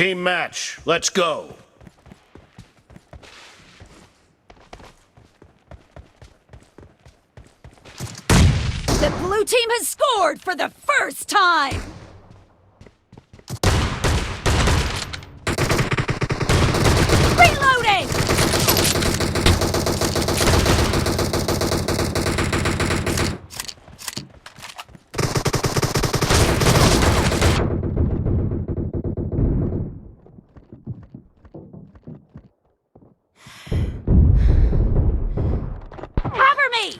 Team match, let's go. The blue team has scored for the first time! Reloading! Cover me!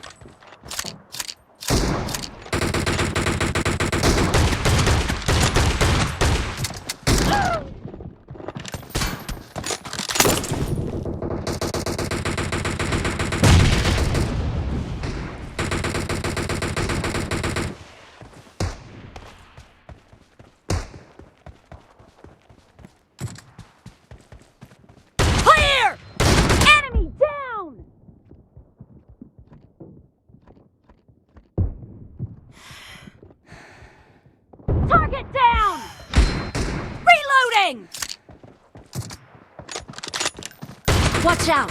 Clear! Enemy down! Target down! Reloading! Watch out!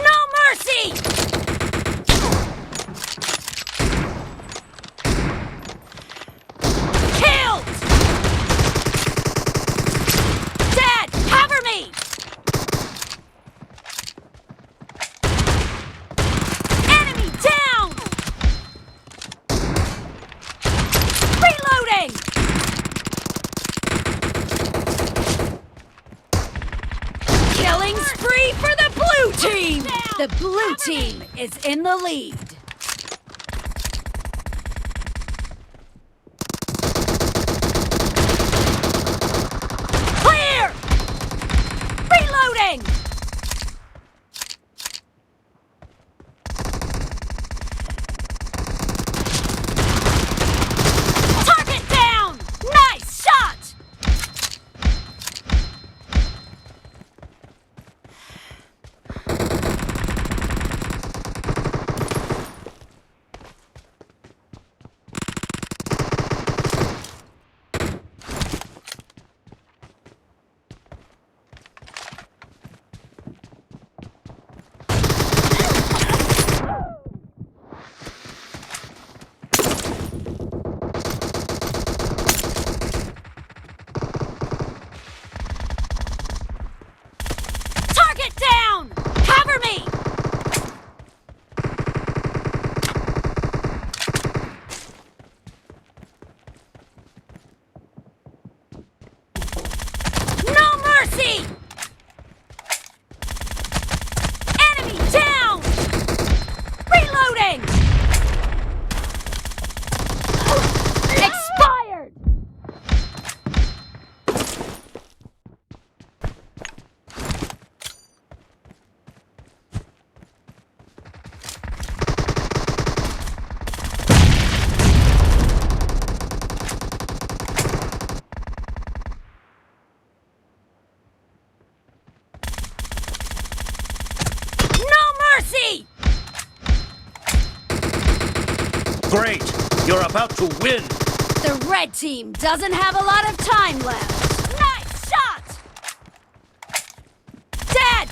No mercy! Killed! Dead! Cover me! Enemy down! Reloading! Killing spree for the blue team! The blue team is in the lead. Clear! Reloading! Target down! Nice shot! Target down! Cover me! No mercy! Enemy down! Reloading! Expired! No mercy! Great, you're about to win. The red team doesn't have a lot of time left. Nice shot! Dead!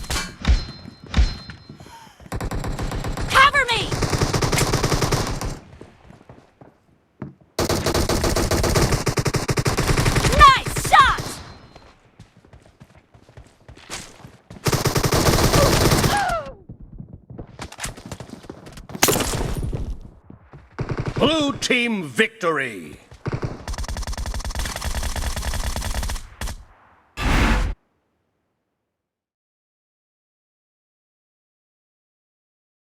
Cover me! Nice shot! Blue team victory.